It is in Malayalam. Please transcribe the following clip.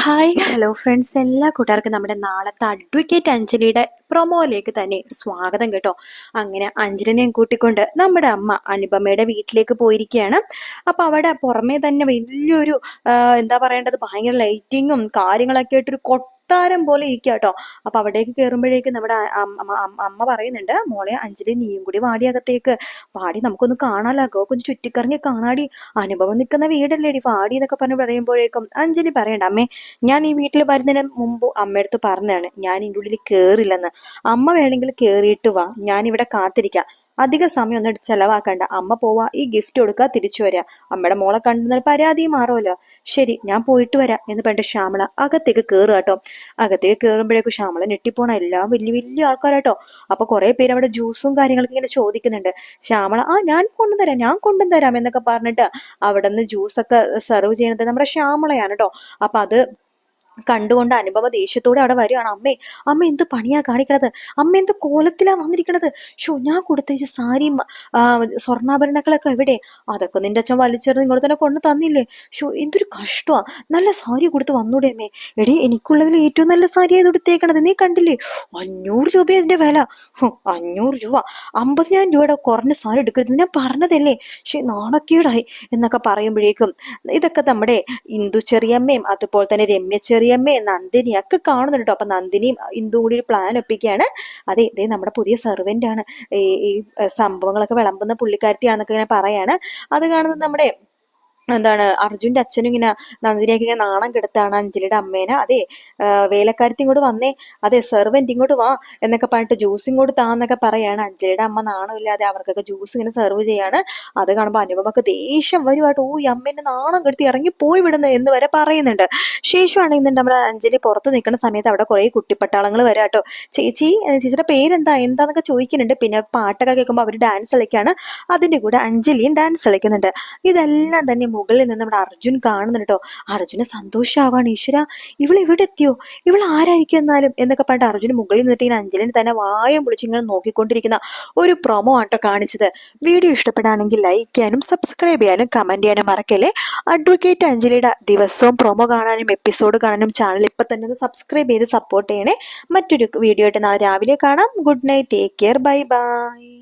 ഹായ് ഹലോ ഫ്രണ്ട്സ്, എല്ലാ കൂട്ടുകാർക്കും നമ്മുടെ നാളത്തെ അഡ്വക്കേറ്റ് അഞ്ജലിയുടെ പ്രൊമോയിലേക്ക് തന്നെ സ്വാഗതം കേട്ടോ. അങ്ങനെ അഞ്ജലിനെയും കൂട്ടിക്കൊണ്ട് നമ്മുടെ അമ്മ അനുപമയുടെ വീട്ടിലേക്ക് പോയിരിക്കുകയാണ്. അപ്പൊ അവിടെ പുറമേ തന്നെ വലിയൊരു എന്താ പറയേണ്ടത്, ഭയങ്കര ലൈറ്റിങ്ങും കാര്യങ്ങളൊക്കെ ആയിട്ടൊരു കൊട്ടാരം പോലെ ഇരിക്കുക കേട്ടോ. അപ്പൊ അവിടേക്ക് കയറുമ്പോഴേക്കും നമ്മുടെ അമ്മ പറയുന്നുണ്ട്, മോളെ അഞ്ജലി നീയും കൂടി വാടി അകത്തേക്ക് വാടി, നമുക്കൊന്ന് കാണാലാകോ, ഒന്ന് ചുറ്റിക്കറങ്ങി കാണാടി, അനുഭവം നിൽക്കുന്ന വീടല്ലേടി വാടി എന്നൊക്കെ പറഞ്ഞ് പറയുമ്പോഴേക്കും അഞ്ജലി പറയണ്ട, അമ്മേ ഞാൻ ഈ വീട്ടിൽ വരുന്നതിന് മുമ്പ് അമ്മയടുത്ത് പറഞ്ഞതാണ് ഞാൻ ഇതിൻ്റെ ഉള്ളിൽ കേറില്ലെന്ന്. അമ്മ വേണമെങ്കിൽ കേറിയിട്ട് വാ, ഞാൻ ഇവിടെ കാത്തിരിക്കാം, അധിക സമയം ഒന്നും ചെലവാക്കണ്ട, അമ്മ പോവാ, ഈ ഗിഫ്റ്റ് കൊടുക്കുക, തിരിച്ചു വരാ, അമ്മയുടെ മോളെ കണ്ടുന്ന പരാതിയും മാറുമല്ലോ. ശരി, ഞാൻ പോയിട്ട് വരാം എന്ന് പറഞ്ഞിട്ട് ശ്യാമള അകത്തേക്ക് കയറുക കേട്ടോ. അകത്തേക്ക് കയറുമ്പോഴേക്കും ശ്യാമള ഞെട്ടിപ്പോണ, എല്ലാം വലിയ വലിയ ആൾക്കാരാട്ടോ. അപ്പൊ കുറെ പേര് അവിടെ ജ്യൂസും കാര്യങ്ങളൊക്കെ ഇങ്ങനെ ചോദിക്കുന്നുണ്ട്. ശ്യാമള ഞാൻ കൊണ്ടുതരാം എന്നൊക്കെ പറഞ്ഞിട്ട് അവിടെ നിന്ന് ജ്യൂസൊക്കെ സെർവ് ചെയ്യുന്നത് നമ്മുടെ ശ്യാമളയാണ് കേട്ടോ. അപ്പൊ അത് കണ്ടുകൊണ്ട് അനുപമ ദേഷ്യത്തോടെ അവിടെ വരികയാണ്. അമ്മ എന്ത് പണിയാ കാണിക്കണത്, അമ്മ എന്ത് കോലത്തിലാ വന്നിരിക്കണത്, ഞാൻ കൊടുത്തയച്ച സാരിയും സ്വർണ്ണാഭരണങ്ങളൊക്കെ എവിടെ, അതൊക്കെ നിന്റെ അച്ഛൻ വലിച്ചെറിഞ്ഞ് ഇങ്ങോട്ട് തന്നെ കൊണ്ട് തന്നില്ലേ, എന്തൊരു കഷ്ടമാ, നല്ല സാരി കൊടുത്ത് വന്നൂടെ അമ്മേ. എടി, എനിക്കുള്ളതിൽ ഏറ്റവും നല്ല സാരി ആയത് കൊടുത്തേക്കണത്, നീ കണ്ടില്ലേ, 500 രൂപ ഇതിന്റെ വില. 500 രൂപ, 50,000 രൂപയുടെ കുറഞ്ഞ സാരി എടുക്കരുത് ഞാൻ പറഞ്ഞതല്ലേ, നാണക്കേടായി എന്നൊക്കെ പറയുമ്പോഴേക്കും ഇതൊക്കെ നമ്മുടെ ഇന്ദു ചെറിയമ്മയും അതുപോലെ തന്നെ രമ്യ ചെറിയമ്മയും നന്ദിനിയും ഒക്കെ കാണുന്നുണ്ട്. അപ്പൊ നന്ദിനിയും ഇന്ദുവും കൂടി ഒരു പ്ലാൻ ഒപ്പിക്കുകയാണ്. അതെ, ഇതേ നമ്മുടെ പുതിയ സെർവന്റ് ആണ്, ഈ സംഭവങ്ങളൊക്കെ വിളമ്പുന്ന പുള്ളിക്കാരത്തിയാണെന്നൊക്കെ ഇങ്ങനെ പറയാണ്. അത് കാണുന്നത് നമ്മുടെ എന്താണ് അർജുന്റെ അച്ഛനും ഇങ്ങനെ നന്ദിനിയൊക്കെ ഇങ്ങനെ നാണം കെടുത്താണ് അഞ്ജലിയുടെ അമ്മേനെ. അതെ, വേലക്കാരത്തി ഇങ്ങോട്ട് വന്നേ, അതെ സെർവന്റ് ഇങ്ങോട്ട് വാ എന്നൊക്കെ പറഞ്ഞിട്ട് ജ്യൂസ് ഇങ്ങോട്ട് താന്നൊക്കെ പറയാണ്. അഞ്ജലിയുടെ അമ്മ നാണമില്ലാതെ അവർക്കൊക്കെ ജ്യൂസ് ഇങ്ങനെ സെർവ് ചെയ്യാണ്. അത് കാണുമ്പോൾ അനുപമൊക്കെ ദേഷ്യം വരുവായിട്ട്, ഈ അമ്മേനെ നാണം കെടുത്തി ഇറങ്ങി പോയി വിടുന്നു എന്ന് വരെ പറയുന്നുണ്ട്. ശേഷമാണെങ്കിൽ നമ്മുടെ അഞ്ജലി പുറത്ത് നിൽക്കുന്ന സമയത്ത് അവിടെ കുറെ കുട്ടിപ്പട്ടാളങ്ങൾ വരാട്ടോ. ചേച്ചിയുടെ പേരെന്താ എന്താന്നൊക്കെ ചോദിക്കുന്നുണ്ട്. പിന്നെ പാട്ടൊക്കെ കേൾക്കുമ്പോൾ അവർ ഡാൻസ് കളിക്കാണ്. അതിന്റെ കൂടെ അഞ്ജലിയും ഡാൻസ് കളിക്കുന്നുണ്ട്. ഇതെല്ലാം തന്നെ മുകളിൽ നിന്ന് നമ്മുടെ അർജുൻ കാണുന്നുണ്ട് കേട്ടോ. അർജുന് സന്തോഷാവാണ്, ഈശ്വര ഇവൾ ഇവിടെ എത്തിയോ, ഇവൾ ആരായിരിക്കും എന്നാലും എന്നൊക്കെ പറഞ്ഞിട്ട് അർജുന് മുകളിൽ നിന്നിട്ട് ഇങ്ങനെ അഞ്ജലിനെ തന്നെ വായം പൊളിച്ച് ഇങ്ങനെ നോക്കിക്കൊണ്ടിരിക്കുന്ന ഒരു പ്രൊമോ ആട്ടോ കാണിച്ചത്. വീഡിയോ ഇഷ്ടപ്പെടുകയാണെങ്കിൽ ലൈക്ക് ചെയ്യാനും സബ്സ്ക്രൈബ് ചെയ്യാനും കമന്റ് ചെയ്യാനും മറക്കല്ലേ. അഡ്വക്കേറ്റ് അഞ്ജലിയുടെ ദിവസവും പ്രൊമോ കാണാനും എപ്പിസോഡ് കാണാനും ചാനൽ ഇപ്പൊ തന്നെ ഒന്ന് സബ്സ്ക്രൈബ് ചെയ്ത് സപ്പോർട്ട് ചെയ്യണേ. മറ്റൊരു വീഡിയോ ആയിട്ട് നാളെ രാവിലെ കാണാം. Good night, take care, bye bye.